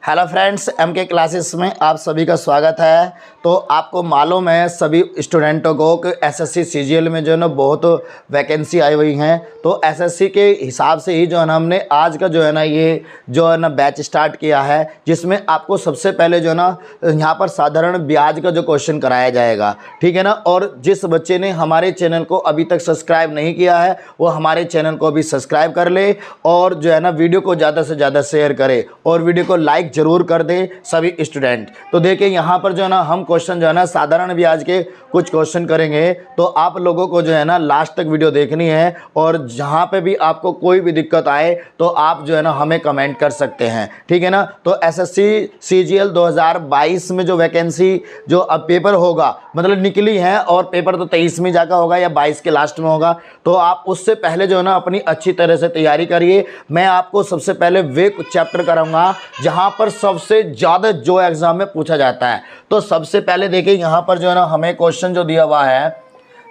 Hello friends, M के classes में आप सभी का स्वागत है। तो आपको मालूम है सभी स्टूडेंटों को कि एसएससी सीजीएल में जो है ना बहुत वैकेंसी आई हुई हैं। तो एसएससी के हिसाब से ही जो है ना हमने आज का जो है ना ये जो है ना बैच स्टार्ट किया है, जिसमें आपको सबसे पहले जो है ना यहाँ पर साधारण ब्याज का जो क्वेश्चन कराया जाएगा, ठीक है ना। और जिस बच्चे ने हमारे चैनल को अभी तक सब्सक्राइब नहीं किया है वो हमारे चैनल को अभी सब्सक्राइब कर ले और जो है ना वीडियो को ज़्यादा से ज़्यादा शेयर करे और वीडियो को लाइक जरूर कर दे सभी स्टूडेंट। तो देखिए यहाँ पर जो है ना हम क्वेश्चन जो है ना साधारण ब्याज के कुछ क्वेश्चन करेंगे। तो आप लोगों को जो है ना लास्ट तक वीडियो देखनी है और जहाँ पे भी आपको कोई भी दिक्कत आए तो आप जो है ना हमें कमेंट कर सकते हैं, ठीक है ना। तो एसएससी सीजीएल 2022 में जो वैकेंसी जो अब पेपर होगा मतलब निकली है और पेपर तो 23 में जाकर होगा या 22 के लास्ट में होगा। तो आप उससे पहले जो है ना अपनी अच्छी तरह से तैयारी करिए। मैं आपको सबसे पहले वे चैप्टर कराऊंगा जहां पर सबसे ज़्यादा जो एग्जाम में पूछा जाता है। तो सबसे पहले देखिए यहाँ पर जो है ना हमें क्वेश्चन जो दिया हुआ है,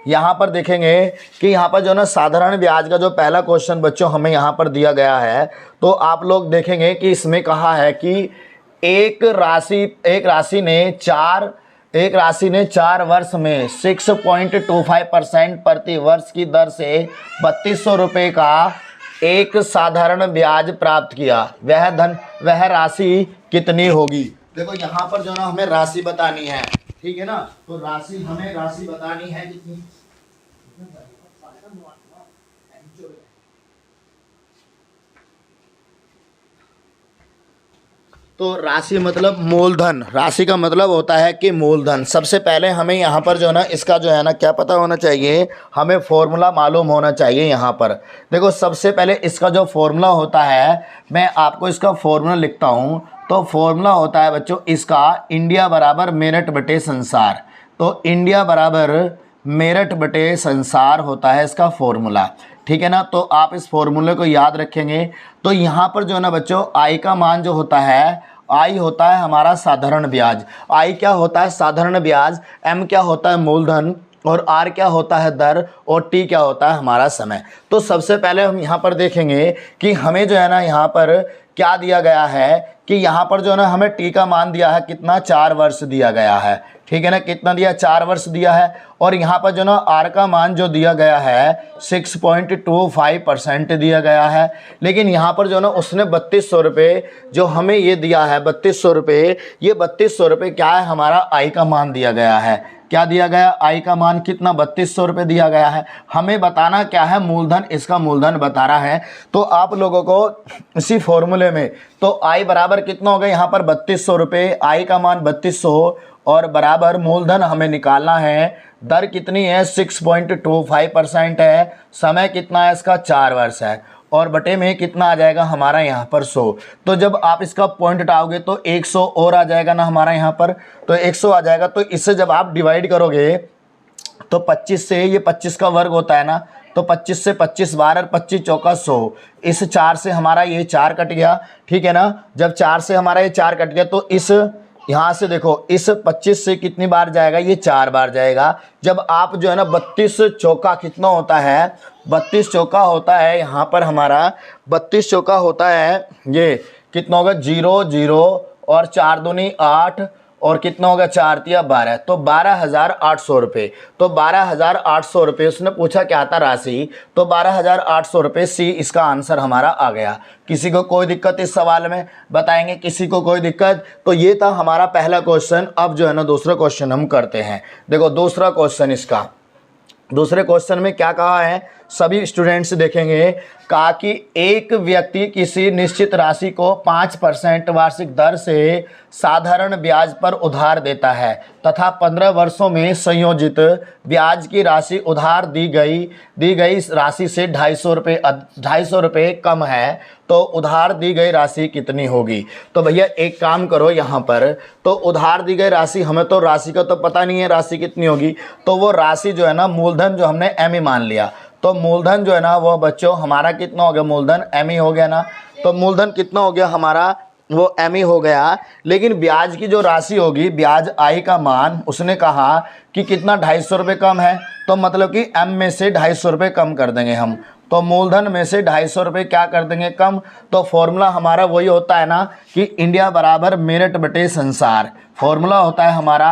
यहाँ पर देखेंगे कि यहाँ पर जो है ना साधारण ब्याज का जो पहला क्वेश्चन बच्चों हमें यहाँ पर दिया गया है। तो आप लोग देखेंगे कि इसमें कहा है कि एक राशि ने 4 वर्ष में 6.25% प्रति वर्ष की दर से 3200 रुपये का एक साधारण ब्याज प्राप्त किया। वह राशि कितनी होगी। देखो यहाँ पर जो ना हमें राशि बतानी है, ठीक है ना। तो हमें राशि बतानी है कितनी। तो राशि मतलब मूलधन, राशि का मतलब होता है कि मूलधन। सबसे पहले हमें यहाँ पर जो है ना इसका जो है ना क्या पता होना चाहिए, हमें फॉर्मूला मालूम होना चाहिए। यहाँ पर देखो सबसे पहले इसका जो फॉर्मूला होता है, मैं आपको इसका फॉर्मूला लिखता हूँ। तो फॉर्मूला होता है बच्चों इसका इंडिया बराबर मेरठ बटे संसार। तो इंडिया बराबर मेरठ बटे संसार होता है इसका फॉर्मूला, ठीक है ना। तो आप इस फॉर्मूले को याद रखेंगे। तो यहाँ पर जो है ना बच्चों आई का मान जो होता है, आई होता है हमारा साधारण ब्याज। आई क्या होता है साधारण ब्याज, एम क्या होता है मूलधन और आर क्या होता है दर और टी क्या होता है हमारा समय। तो सबसे पहले हम यहाँ पर देखेंगे कि हमें जो है ना यहाँ पर क्या दिया गया है कि यहाँ पर जो है ना हमें टी का मान दिया है कितना, 4 वर्ष दिया गया है, ठीक है ना। कितना दिया, 4 वर्ष दिया है। और यहाँ पर जो ना आर का मान जो दिया गया है 6.25% दिया गया है। लेकिन यहाँ पर जो ना उसने 3200 रुपये जो हमें ये दिया है 3200 रुपये, ये 3200 रुपये क्या है हमारा आई का मान दिया गया है। क्या दिया गया, आई का मान कितना 3200 रुपये दिया गया है। हमें बताना क्या है मूलधन, इसका मूलधन बता रहा है। तो आप लोगों को इसी फॉर्मूले में तो आई बराबर कितना हो गया यहाँ पर 3200 रुपये, आई का मान 3200 और बराबर मूलधन हमें निकालना है। दर कितनी है 6.25% है। समय कितना है इसका 4 वर्ष है और बटे में कितना आ जाएगा हमारा यहाँ पर 100। तो जब आप इसका पॉइंट हटाओगे तो 100 और आ जाएगा ना हमारा यहाँ पर, तो 100 आ जाएगा। तो इससे जब आप डिवाइड करोगे तो 25 से, ये 25 का वर्ग होता है ना, तो 25 से 25 12 और 25 चौका 100। इस 4 से हमारा ये 4 कट गया, ठीक है ना। जब 4 से हमारा ये 4 कट गया तो इस यहाँ से देखो इस 25 से कितनी बार जाएगा, ये 4 बार जाएगा। जब आप जो है ना 32 चौका कितना होता है, 32 चौका होता है यहाँ पर हमारा 32 चौका होता है, ये कितना होगा 0 0 और 4 दूनी 8 और कितना होगा 4 तिया 12, तो 12,800 रुपये। तो 12,800 रुपये उसने पूछा क्या था राशि, तो 12,800 रुपये सी इसका आंसर हमारा आ गया। किसी को कोई दिक्कत इस सवाल में बताएंगे, किसी को कोई दिक्कत। तो ये था हमारा पहला क्वेश्चन। अब जो है ना दूसरा क्वेश्चन हम करते हैं। देखो दूसरा क्वेश्चन, इसका दूसरे क्वेश्चन में क्या कहा है सभी स्टूडेंट्स देखेंगे। कहा कि एक व्यक्ति किसी निश्चित राशि को 5% वार्षिक दर से साधारण ब्याज पर उधार देता है तथा 15 वर्षों में संयोजित ब्याज की राशि उधार दी गई राशि से 250 रुपये कम है। तो उधार दी गई राशि कितनी होगी। तो भैया एक काम करो यहाँ पर, तो उधार दी गई राशि, हमें तो राशि का तो पता नहीं है राशि कितनी होगी। तो वो राशि जो है ना मूलधन जो हमने एम ही मान लिया, तो मूलधन जो है ना वो बच्चों हमारा कितना हो गया, मूलधन एम ही हो गया ना। तो मूलधन कितना हो गया हमारा, वो एम ही हो गया। लेकिन ब्याज की जो राशि होगी, ब्याज आई का मान उसने कहा कि कितना 250 रुपये कम है। तो मतलब कि एम में से 250 रुपये कम कर देंगे हम तो मूलधन में से 250 रुपये क्या कर देंगे कम। तो फॉर्मूला हमारा वही होता है ना कि इंडिया बराबर मेरठ बटे संसार। फॉर्मूला होता है हमारा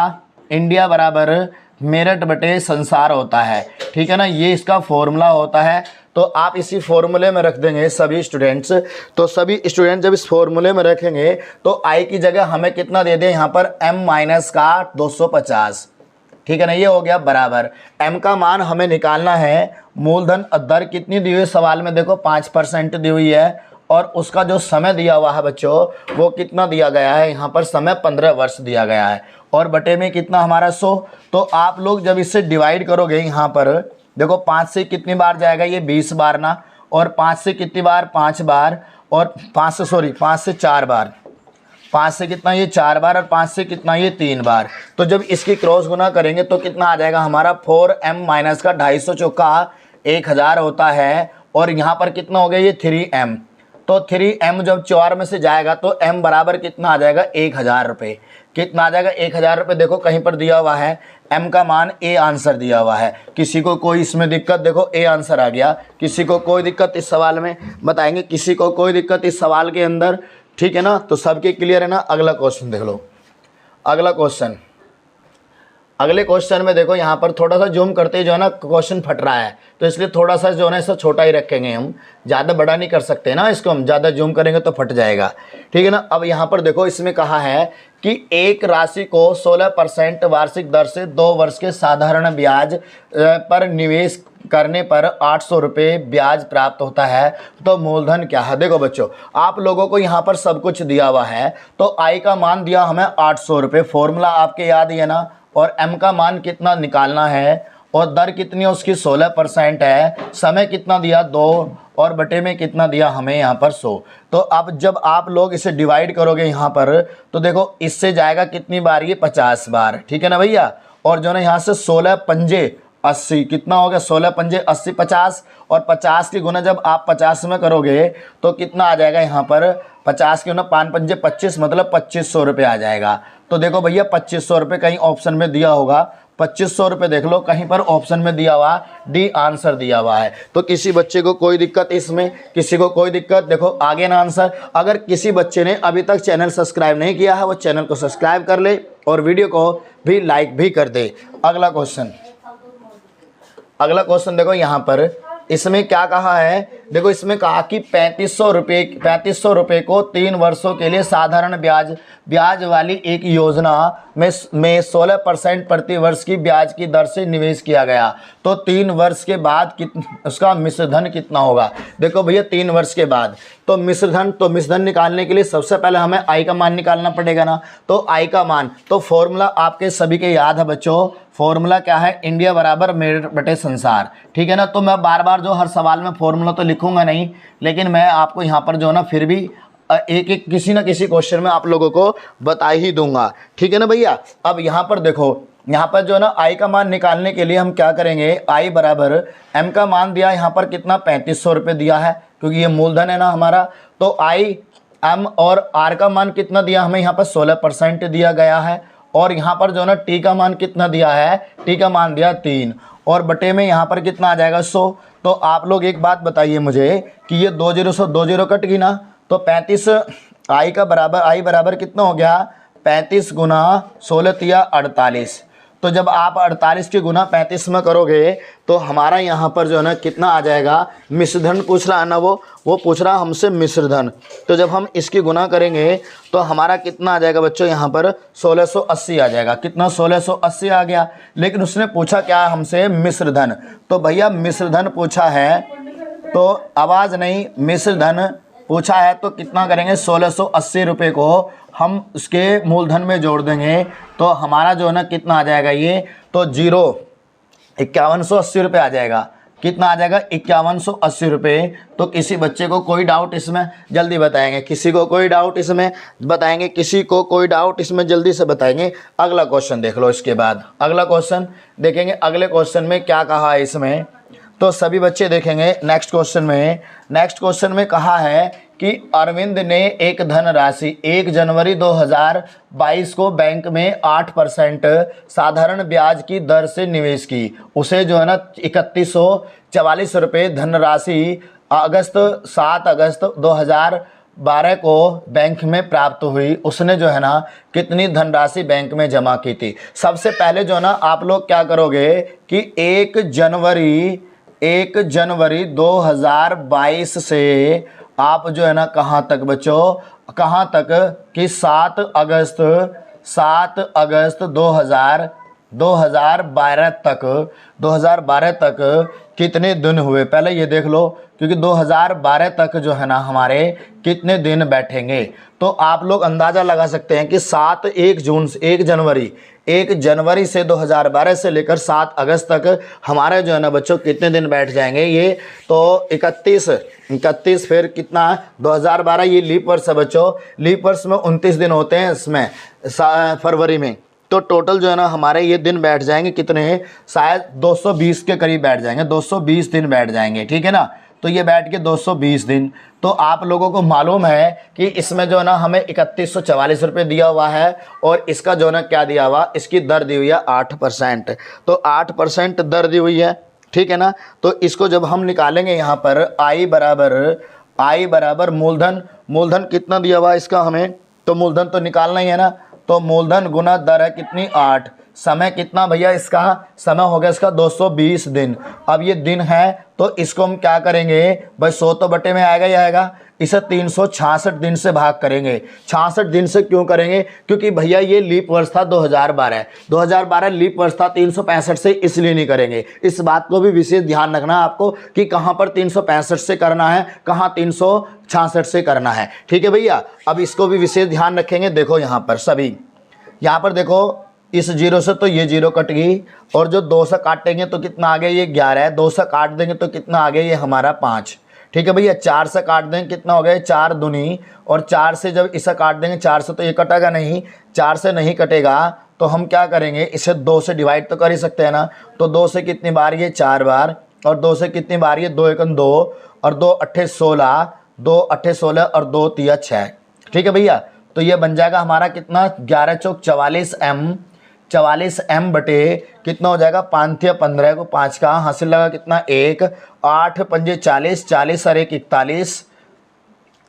इंडिया बराबर मेरठ बटे संसार होता है, ठीक है ना, ये इसका फॉर्मूला होता है। तो आप इसी फॉर्मूले में रख देंगे सभी स्टूडेंट्स। तो सभी स्टूडेंट जब इस फॉर्मूले में रखेंगे तो आई की जगह हमें कितना दे दें यहाँ पर m माइनस का 250, ठीक है ना, ये हो गया बराबर। m का मान हमें निकालना है। मूलधन दर कितनी दी हुई है सवाल में, देखो 5% दी हुई है और उसका जो समय दिया हुआ है बच्चों वो कितना दिया गया है, यहाँ पर समय 15 वर्ष दिया गया है और बटे में कितना हमारा 100। तो आप लोग जब इससे डिवाइड करोगे यहाँ पर देखो 5 से कितनी बार जाएगा ये 20 बार ना, और 5 से कितनी बार 5 बार, और 5 से 4 बार, 5 से कितना ये 4 बार और 5 से कितना ये 3 बार। तो जब इसकी क्रॉस गुना करेंगे तो कितना आ जाएगा हमारा 4m माइनस का 250 चौका 1000 होता है और यहाँ पर कितना हो गया ये 3m। तो 3m जब 4 में से जाएगा तो m बराबर कितना आ जाएगा 1000 रुपये। कितना आ जाएगा 1000 रुपये, देखो कहीं पर दिया हुआ है m का मान a आंसर दिया हुआ है। किसी को कोई इसमें दिक्कत, देखो a आंसर आ गया। किसी को कोई दिक्कत इस सवाल में बताएंगे, किसी को कोई दिक्कत इस सवाल के अंदर, ठीक है ना। तो सबके क्लियर है ना। अगला क्वेश्चन देख लो। अगला क्वेश्चन, अगले क्वेश्चन में देखो यहाँ पर थोड़ा सा जूम करते जो है ना क्वेश्चन फट रहा है, तो इसलिए थोड़ा सा जो है ना इससे छोटा ही रखेंगे हम, ज़्यादा बड़ा नहीं कर सकते ना इसको, हम ज़्यादा जूम करेंगे तो फट जाएगा, ठीक है ना। अब यहाँ पर देखो इसमें कहा है कि एक राशि को 16% वार्षिक दर से 2 वर्ष के साधारण ब्याज पर निवेश करने पर 800 रुपये ब्याज प्राप्त होता है, तो मूलधन क्या है। देखो बच्चों आप लोगों को यहाँ पर सब कुछ दिया हुआ है, तो आई का मान दिया हमें 800 रुपये, फॉर्मूला आपके याद ही है ना, और m का मान कितना निकालना है और दर कितनी है उसकी 16% है, समय कितना दिया 2 और बटे में कितना दिया हमें यहाँ पर 100। तो अब जब आप लोग इसे डिवाइड करोगे यहाँ पर तो देखो इससे जाएगा कितनी बार ये 50 बार, ठीक है ना भैया। और जो ना यहाँ से 16 पंजे 80, कितना हो गया 16 पंजे 80 50, और 50 की गुना जब आप 50 में करोगे तो कितना आ जाएगा यहाँ पर 50 के गुना 5 पंजे 25, मतलब 2500 रुपये आ जाएगा। तो देखो भैया 2500 रुपये कहीं ऑप्शन में दिया होगा, 2500 रुपये देख लो कहीं पर ऑप्शन में दिया हुआ, डी आंसर दिया हुआ है। तो किसी बच्चे को कोई दिक्कत इसमें, किसी को कोई दिक्कत, देखो आगे ना आंसर। अगर किसी बच्चे ने अभी तक चैनल सब्सक्राइब नहीं किया है वो चैनल को सब्सक्राइब कर ले और वीडियो को भी लाइक भी कर दे। अगला क्वेश्चन, अगला क्वेश्चन देखो यहाँ पर इसमें क्या कहा है, देखो इसमें कहा कि 3500 रुपये को 3 वर्षों के लिए साधारण ब्याज वाली एक योजना में 16% प्रति वर्ष की ब्याज की दर से निवेश किया गया, तो 3 वर्ष के बाद उसका मिश्र धन कितना होगा। देखो भैया 3 वर्ष के बाद तो मिश्र धन निकालने के लिए सबसे पहले हमें आई का मान निकालना पड़ेगा ना। तो आई का मान, तो फॉर्मूला आपके सभी के याद है बच्चों, फॉर्मूला क्या है, इंडिया बराबर मेरठ बटे संसार, ठीक है ना। तो मैं बार बार जो हर सवाल में फॉर्मूला तो लिखूंगा नहीं, लेकिन मैं आपको यहाँ पर जो है ना फिर भी एक एक किसी ना किसी क्वेश्चन में आप लोगों को बता ही दूंगा, ठीक है ना भैया। अब यहाँ पर देखो, यहाँ पर जो है ना आई का मान निकालने के लिए हम क्या करेंगे, आई बराबर एम का मान दिया यहाँ पर कितना 3500 रुपये दिया है, क्योंकि ये मूलधन है ना हमारा। तो आई एम और आर का मान कितना दिया हमें यहाँ पर 16% दिया गया है, और यहाँ पर जो है ना टी का मान कितना दिया है, टी का मान दिया 3, और बटे में यहाँ पर कितना आ जाएगा 100। तो आप लोग एक बात बताइए मुझे कि ये 2 0 से 2 0 कट गई ना, तो 35 आई का बराबर, आई बराबर कितना हो गया 35 गुना 16 तिया 48। तो जब आप 48 के गुना 35 में करोगे तो हमारा यहाँ पर जो है ना कितना आ जाएगा, मिश्रधन पूछ रहा है ना, वो पूछ रहा हमसे मिश्रधन। तो जब हम इसकी गुना करेंगे तो हमारा कितना आ जाएगा बच्चों, यहाँ पर 1680 आ जाएगा। कितना 1680 आ गया, लेकिन उसने पूछा क्या हमसे मिश्रधन। तो भैया मिश्रधन पूछा है तो आवाज़ नहीं, मिश्रधन पूछा है तो कितना करेंगे 1680 रुपये को हम उसके मूलधन में जोड़ देंगे, तो हमारा जो है ना कितना आ जाएगा ये, तो 5180 रुपये आ जाएगा। कितना आ जाएगा 5180 रुपये। तो किसी बच्चे को कोई डाउट इसमें जल्दी बताएंगे, किसी को कोई डाउट इसमें बताएंगे, किसी को कोई डाउट इसमें जल्दी से बताएंगे। अगला क्वेश्चन देख लो, इसके बाद अगला क्वेश्चन देखेंगे। अगले क्वेश्चन में क्या कहा है इसमें, तो सभी बच्चे देखेंगे नेक्स्ट क्वेश्चन में। नेक्स्ट क्वेश्चन में कहा है कि अरविंद ने एक धनराशि 1 जनवरी 2022 को बैंक में 8% साधारण ब्याज की दर से निवेश की। उसे जो है ना 3144 रुपये धनराशि 7 अगस्त 2012 को बैंक में प्राप्त हुई। उसने जो है ना कितनी धनराशि बैंक में जमा की थी। सबसे पहले जो है ना आप लोग क्या करोगे कि 1 जनवरी 2022 से आप जो है ना कहाँ तक बच्चों, कहाँ तक कि 7 अगस्त 2012 तक कितने दिन हुए पहले ये देख लो, क्योंकि 2012 तक जो है ना हमारे कितने दिन बैठेंगे। तो आप लोग अंदाज़ा लगा सकते हैं कि 1 जनवरी से 2012 से लेकर 7 अगस्त तक हमारे जो है ना बच्चों कितने दिन बैठ जाएंगे। ये तो 31 फिर कितना 2012, ये लीप वर्ष है बच्चों। लीप वर्ष में 29 दिन होते हैं इसमें फरवरी में। तो टोटल जो है ना हमारे ये दिन बैठ जाएंगे कितने, शायद 220 के करीब बैठ जाएंगे, 220 दिन बैठ जाएंगे, ठीक है ना। तो ये बैठ के 220 दिन। तो आप लोगों को मालूम है कि इसमें जो है ना हमें 3144 रुपये दिया हुआ है और इसका जो है ना क्या दिया हुआ, इसकी दर दी हुई है 8%। तो 8% दर दी हुई है, ठीक है ना। तो इसको जब हम निकालेंगे यहाँ पर आई बराबर मूलधन कितना दिया हुआ इसका हमें, तो मूलधन तो निकालना ही है ना। तो मूलधन गुना दर है कितनी 8। समय कितना भैया इसका, समय हो गया इसका 220 दिन। अब ये दिन है तो इसको हम क्या करेंगे भाई, 100 तो बटे में आएगा ही आएगा। इसे 366 दिन से भाग करेंगे। 66 दिन से क्यों करेंगे, क्योंकि भैया ये लीप वर्ष था 2012 लीप वर्ष था। 365 से इसलिए नहीं करेंगे। इस बात को भी विशेष ध्यान रखना आपको कि कहाँ पर 365 से करना है, कहाँ 366 से करना है, ठीक है भैया। अब इसको भी विशेष ध्यान रखेंगे। देखो यहाँ पर सभी, यहाँ पर देखो इस 0 से तो ये 0 कट गई और जो 2 से काटेंगे तो कितना आ गया, ये 11 है। 2 से काट देंगे तो कितना आ गया, ये हमारा 5, ठीक है भैया। 4 से काट देंगे कितना हो गया, 4 दूनी, और 4 से जब इसे काट देंगे, 4 से तो ये कटेगा नहीं, 4 से नहीं कटेगा तो हम क्या करेंगे, इसे 2 से डिवाइड तो कर ही सकते हैं ना। तो 2 से कितनी बार, ये 4 बार, और 2 से कितनी बार, ये 2 एकम 2 और 2 अट्ठे 16, 2 अट्ठे 16 और 2 तिया 6, ठीक है भैया। तो ये बन जाएगा हमारा कितना, 11 चौक 44 M बटे कितना हो जाएगा, 5 या 15 को 5 का हासिल लगा कितना 1, 8 पंजे 40, 40 और 1 41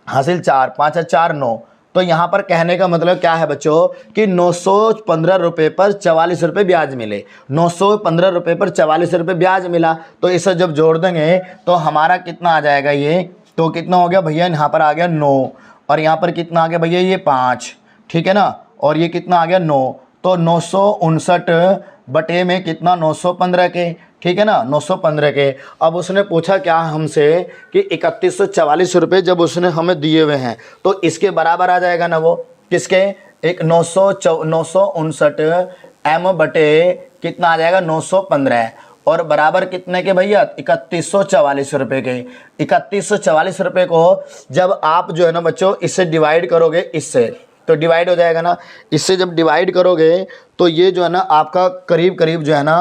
हासिल 4, 5 4 9। तो यहाँ पर कहने का मतलब क्या है बच्चों कि 915 रुपये पर 44 रुपये ब्याज मिले। 915 रुपये पर 44 रुपये ब्याज मिला। तो इसे जब जोड़ देंगे तो हमारा कितना आ जाएगा, ये तो कितना हो गया भैया, यहाँ पर आ गया 9 और यहाँ पर कितना आ गया भैया, ये 5, ठीक है ना। और ये कितना आ गया 9, तो 959 बटे में कितना 915 के, ठीक है ना, 915 के। अब उसने पूछा क्या हमसे कि 3144 रुपये जब उसने हमें दिए हुए हैं तो इसके बराबर आ जाएगा ना वो, किसके, एक 959 M बटे कितना आ जाएगा 915 और बराबर कितने के भैया 3144 रुपये के। 3144 रुपये को जब आप जो है ना बच्चों इससे डिवाइड करोगे, इससे तो डिवाइड हो जाएगा ना, इससे जब डिवाइड करोगे तो ये जो है ना आपका करीब करीब जो है ना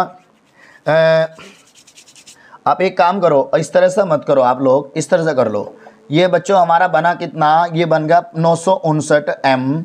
आप एक काम करो, इस तरह से मत करो आप लोग, इस तरह से कर लो। ये बच्चों हमारा बना कितना, ये बन गया 959 M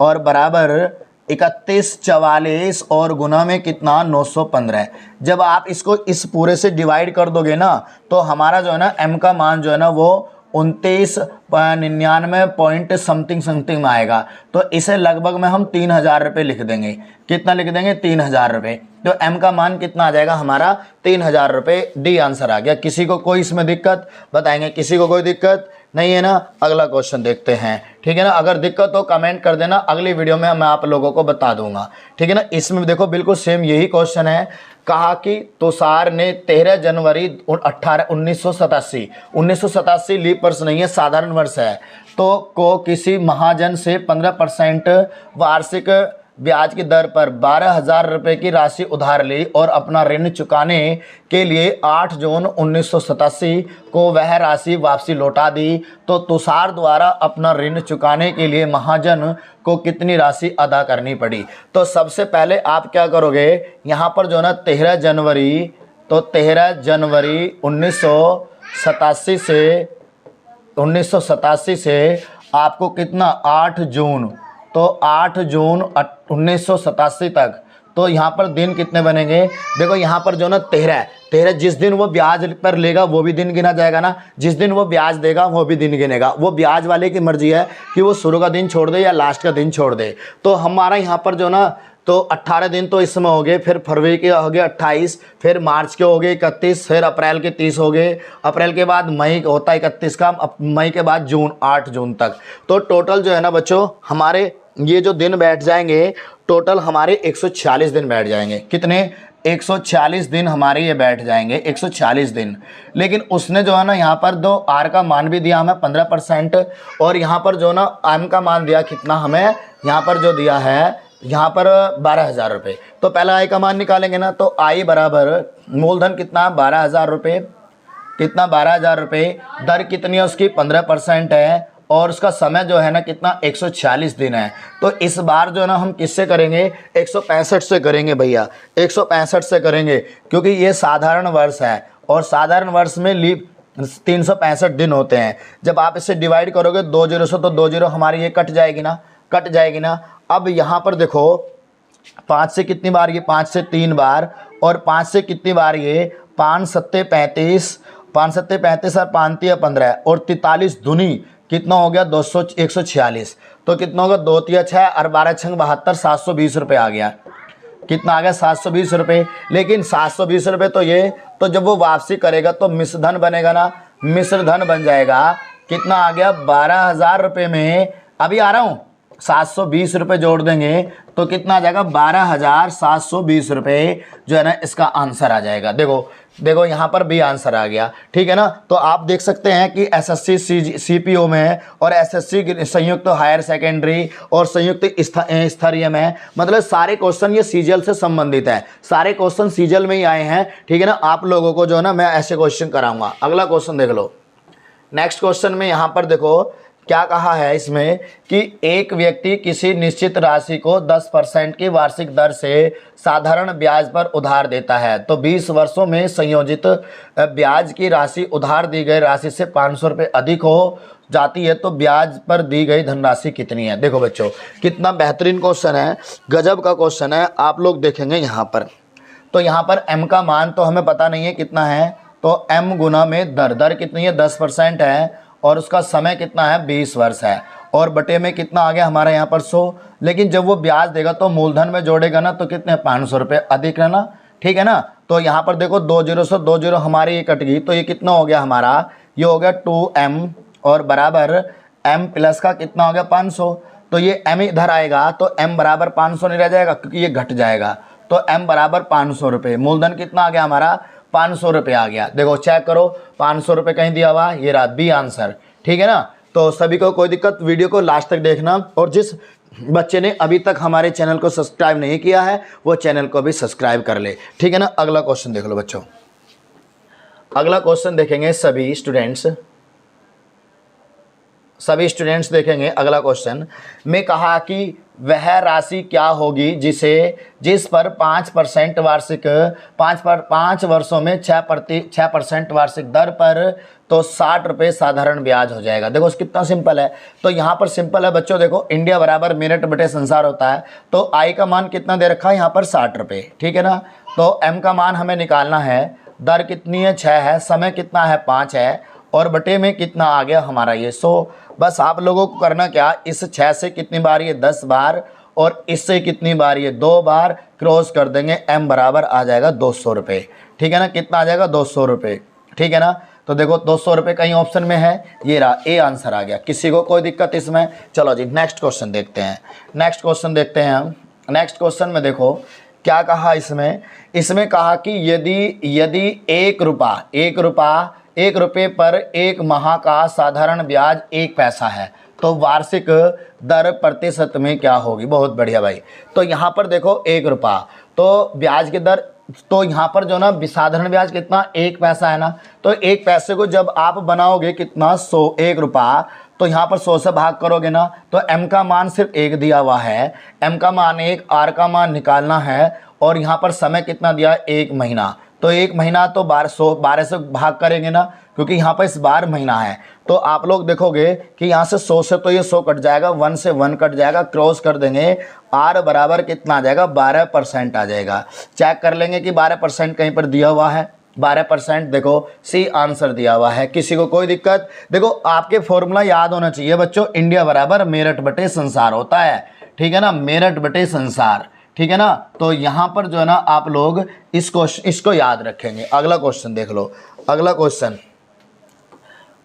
और बराबर 3144 और गुना में कितना 915। जब आप इसको इस पूरे से डिवाइड कर दोगे ना तो हमारा जो है ना M का मान जो है ना वो 2999 पॉइंट समथिंग में आएगा। तो इसे लगभग में हम 3000 रुपये लिख देंगे। कितना लिख देंगे, 3000 रुपये। तो M का मान कितना आ जाएगा हमारा 3000 रुपये। डी आंसर आ गया। किसी को कोई इसमें दिक्कत बताएंगे, किसी को कोई दिक्कत नहीं है ना। अगला क्वेश्चन देखते हैं, ठीक है ना। अगर दिक्कत हो कमेंट कर देना, अगली वीडियो में मैं आप लोगों को बता दूंगा, ठीक है ना। इसमें देखो बिल्कुल सेम यही क्वेश्चन है। कहा कि तुषार ने 13 जनवरी 1987 लीप वर्ष नहीं है, साधारण वर्ष है, तो को किसी महाजन से 15% वार्षिक ब्याज की दर पर 12,000 रुपये की राशि उधार ली और अपना ऋण चुकाने के लिए 8 जून 1987 को वह राशि वापसी लौटा दी। तो तुषार द्वारा अपना ऋण चुकाने के लिए महाजन को कितनी राशि अदा करनी पड़ी। तो सबसे पहले आप क्या करोगे, यहाँ पर जो है ना 13 जनवरी 1987 से 1987 से आपको कितना 8 जून, तो 8 जून 1987 तक, तो यहाँ पर दिन कितने बनेंगे? देखो यहाँ पर जो ना 13 जिस दिन वो ब्याज पर लेगा वो भी दिन गिना जाएगा ना, जिस दिन वो ब्याज देगा वो भी दिन गिनेगा। वो ब्याज वाले की मर्जी है कि वो शुरू का दिन छोड़ दे या लास्ट का दिन छोड़ दे। तो हमारा यहाँ पर जो ना तो 18 दिन तो इस समय हो गए, फिर फरवरी के हो गए 28, फिर मार्च के हो गए 31, फिर अप्रैल के 30 हो गए, अप्रैल के बाद मई होता है 31 का, मई के बाद जून 8 जून तक। तो टोटल जो है ना बच्चों हमारे ये जो दिन बैठ जाएंगे, टोटल हमारे 146 दिन बैठ जाएंगे। कितने? 146 दिन हमारे ये बैठ जाएंगे, 146 दिन। लेकिन उसने जो है ना यहाँ पर दो आर का मान भी दिया हमें 15%, और यहाँ पर जो ना एम का मान दिया कितना हमें, यहाँ पर जो दिया है यहाँ पर 12,000 रुपये। तो पहला आई का मान निकालेंगे ना, तो आई बराबर मूलधन कितना 12,000 रुपये, कितना 12,000 रुपये, दर कितनी है उसकी 15% है, और उसका समय जो है ना कितना 146 दिन है। तो इस बार जो है ना हम किससे करेंगे? 165 से करेंगे भैया, 165 से करेंगे, क्योंकि ये साधारण वर्ष है और साधारण वर्ष में लीप 365 दिन होते हैं। जब आप इसे डिवाइड करोगे 2 जीरो से, तो 2 जीरो हमारी ये कट जाएगी ना, कट जाएगी ना। अब यहाँ पर देखो 5 से कितनी बार ये, 5 से 3 बार, और 5 से कितनी बार ये, 5 सत्ते 35, 5 सत्ते 35 और 5 तिया 15, और 43 दूनी कितना हो गया 146। तो कितना होगा 2 तिया 6 और 12 छंग 72, 720 रुपये आ गया। कितना आ गया 720 रुपये। लेकिन 720 रुपये तो ये, तो जब वो वापसी करेगा तो मिश्र धन बनेगा ना, मिश्र धन बन जाएगा। कितना आ गया 12,000 रुपये में, अभी आ रहा हूँ, 720 रुपये जोड़ देंगे तो कितना आ जाएगा 12,720 रुपये जो है ना इसका आंसर आ जाएगा। देखो देखो यहाँ पर भी आंसर आ गया, ठीक है ना। तो आप देख सकते हैं कि एसएससी सीपीओ में और एसएससी संयुक्त हायर सेकेंडरी और संयुक्त स्तरीय में, मतलब सारे क्वेश्चन ये सीजीएल से संबंधित है, सारे क्वेश्चन सीजीएल में ही आए हैं, ठीक है ना। आप लोगों को जो है ना मैं ऐसे क्वेश्चन कराऊंगा। अगला क्वेश्चन देख लो। नेक्स्ट क्वेश्चन में यहाँ पर देखो क्या कहा है इसमें कि एक व्यक्ति किसी निश्चित राशि को 10% की वार्षिक दर से साधारण ब्याज पर उधार देता है, तो 20 वर्षों में संयोजित ब्याज की राशि उधार दी गई राशि से 500 रुपये अधिक हो जाती है, तो ब्याज पर दी गई धनराशि कितनी है। देखो बच्चों कितना बेहतरीन क्वेश्चन है, गजब का क्वेश्चन है। आप लोग देखेंगे यहाँ पर, तो यहाँ पर m का मान तो हमें पता नहीं है कितना है, तो m गुना में दर, दर कितनी है 10% है, और उसका समय कितना है 20 वर्ष है, और बटे में कितना आ गया हमारा यहाँ पर 100। लेकिन जब वो ब्याज देगा तो मूलधन में जोड़ेगा ना, तो कितने 500 रुपये अधिक है ना, ठीक है ना। तो यहाँ पर देखो 2 जीरो से 2 जीरो हमारी ये कट गई, तो ये कितना हो गया हमारा, ये हो गया 2m, और बराबर m प्लस का कितना हो गया 500। तो ये m इधर आएगा तो m बराबर 500 नहीं रह जाएगा, क्योंकि ये घट जाएगा। तो m बराबर 500 रुपये, मूलधन कितना आ गया हमारा 500 रुपये आ गया। देखो चेक करो 500 रुपये कहीं दिया हुआ, ये रहा बी आंसर, ठीक है ना। तो सभी को कोई दिक्कत, वीडियो को लास्ट तक देखना, और जिस बच्चे ने अभी तक हमारे चैनल को सब्सक्राइब नहीं किया है वो चैनल को भी सब्सक्राइब कर ले, ठीक है ना। अगला क्वेश्चन देख लो बच्चों। अगला क्वेश्चन देखेंगे सभी स्टूडेंट्स देखेंगे। अगला क्वेश्चन में कहा कि वह राशि क्या होगी जिस पर 5% वार्षिक 5 वर्षों में 6% वार्षिक दर पर तो 60 रुपये साधारण ब्याज हो जाएगा। देखो कितना सिंपल है। तो यहाँ पर सिंपल है बच्चों, देखो इंडिया बराबर मिनट बटे संसार होता है, तो आई का मान कितना दे रखा है यहाँ पर 60 रुपये, ठीक है ना। तो एम का मान हमें निकालना है, दर कितनी है 6 है, समय कितना है 5 है, और बटे में कितना आ गया हमारा ये 100। बस आप लोगों को करना क्या, इस 6 से कितनी बार ये 10 बार, और इससे कितनी बार ये 2 बार क्रॉस कर देंगे, m बराबर आ जाएगा 200 रुपये, ठीक है ना। कितना आ जाएगा 200 रुपये, ठीक है ना। तो देखो 200 रुपये कहीं ऑप्शन में है, ये रहा ए आंसर आ गया। किसी को कोई दिक्कत इसमें? चलो जी नेक्स्ट क्वेश्चन देखते हैं। नेक्स्ट क्वेश्चन देखते हैं हम। नेक्स्ट क्वेश्चन में देखो क्या कहा इसमें कहा कि यदि 1 रुपये पर 1 माह का साधारण ब्याज 1 पैसा है, तो वार्षिक दर प्रतिशत में क्या होगी। बहुत बढ़िया भाई। तो यहाँ पर देखो 1 रुपया, तो ब्याज की दर, तो यहाँ पर जो ना साधारण ब्याज कितना 1 पैसा है ना, तो 1 पैसे को जब आप बनाओगे कितना 1 रुपया, तो यहाँ पर 100 से भाग करोगे ना, तो m का मान सिर्फ 1 दिया हुआ है, m का मान 1, r का मान निकालना है, और यहाँ पर समय कितना दिया 1 महीना, तो एक महीना तो 12 से भाग करेंगे ना, क्योंकि यहाँ पर इस बार महीना है। तो आप लोग देखोगे कि यहाँ से 100 से तो ये 100 कट जाएगा, 1 से 1 कट जाएगा, क्रॉस कर देंगे, आर बराबर कितना आ जाएगा, 12% आ जाएगा। चेक कर लेंगे कि 12% कहीं पर दिया हुआ है, 12%। देखो सी आंसर दिया हुआ है, किसी को कोई दिक्कत? देखो आपके फॉर्मूला याद होना चाहिए बच्चों, इंडिया बराबर मेरठ बटे संसार होता है, ठीक है ना, मेरठ बटे संसार, ठीक है ना। तो यहाँ पर जो है ना आप लोग इसको याद रखेंगे। अगला क्वेश्चन देख लो,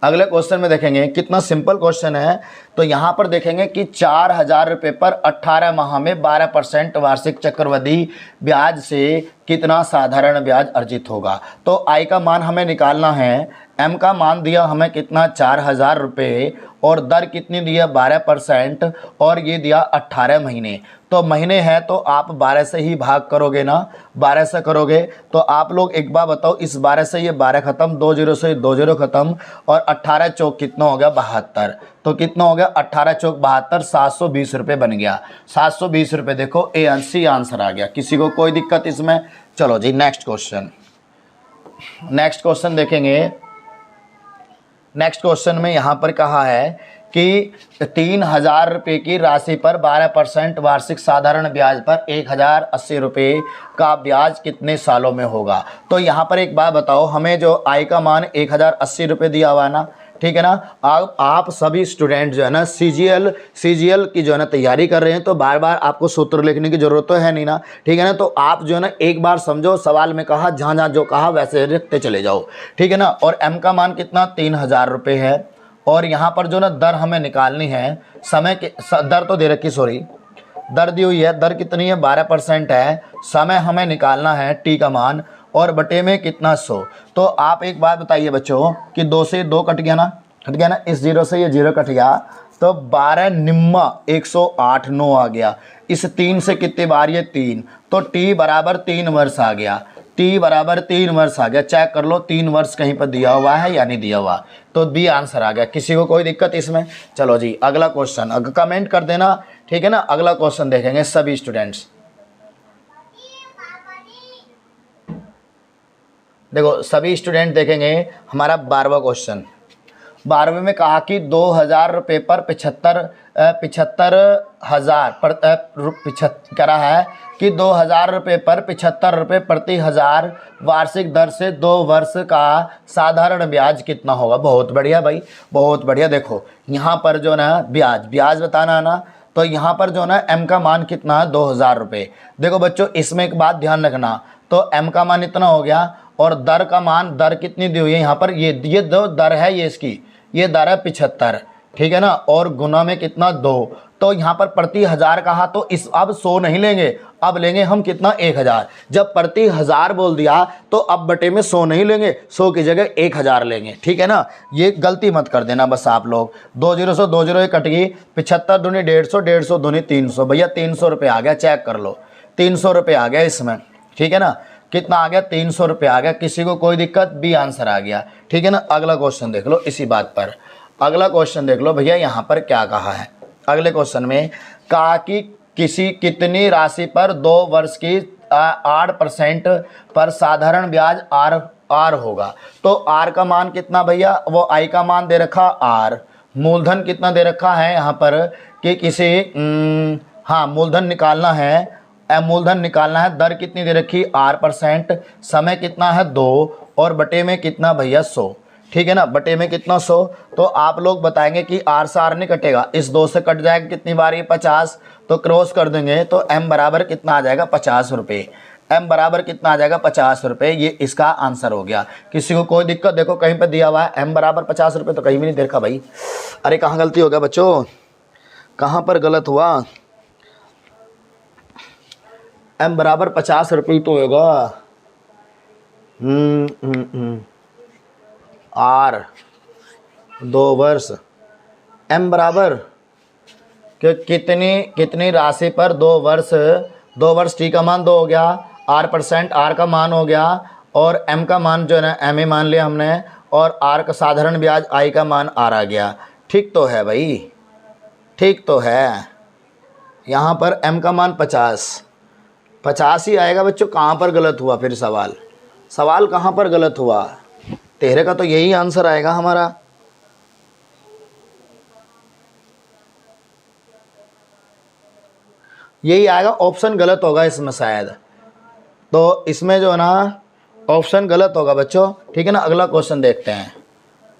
अगले क्वेश्चन में देखेंगे कितना सिंपल क्वेश्चन है। तो यहाँ पर देखेंगे कि 4,000 रुपये पर 18 माह में 12% वार्षिक चक्रवृद्धि ब्याज से कितना साधारण ब्याज अर्जित होगा। तो आई का मान हमें निकालना है, एम का मान दिया हमें कितना 4,000 रुपये, और दर कितनी दी है 12%, और ये दिया 18 महीने। तो महीने है तो आप 12 से ही भाग करोगे ना, 12 से करोगे। तो आप लोग एक बार बताओ, इस 12 से ये 12 खत्म, 2 0 से 2 0 खत्म, और 18 चौक कितना हो गया 72। तो कितना हो गया 18 चौक 72, 720 रुपये बन गया। 720 रुपये देखो सी आंसर आ गया। किसी को कोई दिक्कत इसमें? चलो जी नेक्स्ट क्वेश्चन देखेंगे। नेक्स्ट क्वेश्चन में यहाँ पर कहा है कि 3,000 रुपये की राशि पर 12% वार्षिक साधारण ब्याज पर 1,080 रुपये का ब्याज कितने सालों में होगा। तो यहाँ पर एक बात बताओ, हमें जो आय का मान 1,080 रुपये दिया हुआ है ना, ठीक है ना। आप सभी स्टूडेंट जो है ना सीजीएल की जो है ना तैयारी कर रहे हैं, तो बार बार आपको सूत्र लिखने की ज़रूरत तो है नहीं ना, ठीक है ना। तो आप जो है ना एक बार समझो, सवाल में कहा जहाँ जहाँ जो कहा वैसे लिखते चले जाओ, ठीक है ना। और एम का मान कितना 3,000 रुपये है, और यहाँ पर जो ना दर हमें निकालनी है, समय के दर तो दे रखी, सॉरी दर दी हुई है, दर कितनी है 12% है, समय हमें निकालना है टी का मान, और बटे में कितना 100। तो आप एक बात बताइए बच्चों कि 2 से 2 कट गया ना, इस 0 से ये 0 कट गया, तो 12 निम्मा 108 9 आ गया। इस 3 से कितने बार ये 3, तो टी बराबर 3 वर्ष आ गया, टी बराबर 3 वर्ष आ गया। चेक कर लो 3 वर्ष कहीं पर दिया हुआ है या नहीं दिया हुआ, तो बी आंसर आ गया। किसी को कोई दिक्कत इसमें? चलो जी अगला क्वेश्चन, अगर कमेंट कर देना, ठीक है ना। अगला क्वेश्चन देखेंगे सभी स्टूडेंट्स। देखो सभी स्टूडेंट देखेंगे हमारा 12वां क्वेश्चन। 12वें में कहा कि 2,000 रुपये पर 75,000 पर कह रहा है कि 2,000 रुपये पर 75 रुपये प्रति हज़ार वार्षिक दर से 2 वर्ष का साधारण ब्याज कितना होगा। बहुत बढ़िया भाई, बहुत बढ़िया। देखो यहाँ पर जो ना ब्याज बताना ना, तो यहाँ पर जो ना एम का मान कितना है 2,000 रुपये। देखो बच्चों इसमें एक बात ध्यान रखना, तो एम का मान इतना हो गया, और दर का मान, दर कितनी दी हुई है यहाँ पर, ये दो दर है, ये इसकी ये दर है 75, ठीक है ना, और गुना में कितना 2। तो यहाँ पर प्रति हज़ार कहा, तो इस अब 100 नहीं लेंगे, अब लेंगे हम कितना 1,000। जब प्रति हज़ार बोल दिया तो अब बटे में 100 नहीं लेंगे, 100 की जगह 1,000 लेंगे, ठीक है ना। ये गलती मत कर देना बस आप लोग। 2 0 से 2 0 कट गई, 75 दूनी 150, 150 दूनी 300, भैया 300 रुपये आ गया। चेक कर लो 300 रुपये आ गया इसमें, ठीक है ना। कितना आ गया 300 रुपये आ गया। किसी को कोई दिक्कत? बी आंसर आ गया, ठीक है ना। अगला क्वेश्चन देख लो इसी बात पर, अगला क्वेश्चन देख लो भैया यहाँ पर क्या कहा है। अगले क्वेश्चन में कहा कि कितनी राशि पर 2 वर्ष की 8% पर साधारण ब्याज आर होगा। तो आर का मान कितना भैया, वो आई का मान दे रखा आर, मूलधन कितना दे रखा है यहाँ पर कि किसी हाँ मूलधन निकालना है, मूलधन निकालना है, दर कितनी दे रखी 8%, समय कितना है 2, और बटे में कितना भैया 100, ठीक है ना, बटे में कितना 100। तो आप लोग बताएंगे कि आर से आर नहीं कटेगा, इस 2 से कट जाएगा कितनी बार ये 50, तो क्रॉस कर देंगे तो एम बराबर कितना आ जाएगा 50 रुपये। एम बराबर कितना आ जाएगा 50 रुपये, ये इसका आंसर हो गया। किसी को कोई दिक्कत? देखो कहीं पर दिया हुआ है एम बराबर 50 रुपये, तो कहीं भी नहीं देखा भाई। अरे कहाँ गलती हो गया बच्चों, कहाँ पर गलत हुआ? एम बराबर 50 रुपये तो होगा। आर 2 वर्ष, एम बराबर कितनी राशि पर 2 वर्ष टी का मान 2 हो गया, R% आर का मान हो गया, और एम का मान जो है ना एम ए मान लिया हमने, और आर का साधारण ब्याज आई का मान आर आ गया। ठीक तो है भाई, ठीक तो है। यहाँ पर एम का मान 50 ही आएगा बच्चों। कहाँ पर गलत हुआ फिर सवाल? सवाल कहाँ पर गलत हुआ? तेरे का तो यही आंसर आएगा हमारा। यही आएगा, ऑप्शन गलत होगा इसमें शायद। तो इसमें जो है ना ऑप्शन गलत होगा बच्चों, ठीक है ना। अगला क्वेश्चन देखते हैं।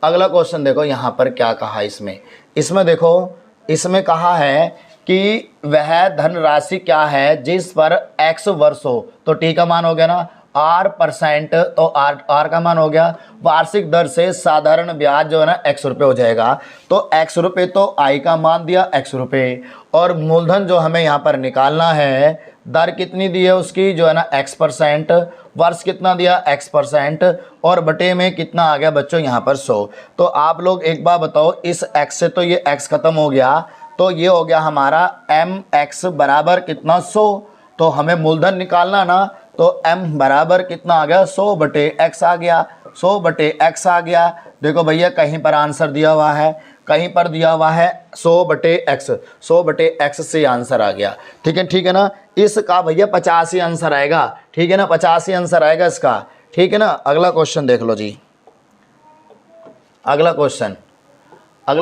अगला क्वेश्चन देखो यहाँ पर क्या कहा इसमें देखो, इसमें कहा है कि वह धनराशि क्या है जिस पर x वर्ष हो। तो t का मान हो गया ना R%, तो r का मान हो गया वार्षिक दर से साधारण ब्याज जो है ना x रुपये हो जाएगा। तो x रुपये तो i का मान दिया x रुपये, और मूलधन जो हमें यहाँ पर निकालना है, दर कितनी दी है उसकी जो है ना x%, वर्ष कितना दिया x%, और बटे में कितना आ गया बच्चों यहाँ पर 100। तो आप लोग एक बार बताओ, इस x से तो ये x खत्म हो गया, तो ये हो गया हमारा mx बराबर कितना 100। तो हमें मूलधन निकालना ना, तो m बराबर कितना आ गया 100 बटे x आ गया, 100 बटे x आ गया। देखो भैया कहीं पर आंसर दिया हुआ है, कहीं पर दिया हुआ है 100 बटे x, 100 बटे x से आंसर आ गया। ठीक है ना। इसका भैया 85 आंसर आएगा, ठीक है ना, 85 आंसर आएगा इसका, ठीक है ना। अगला क्वेश्चन देख लो जी। अगला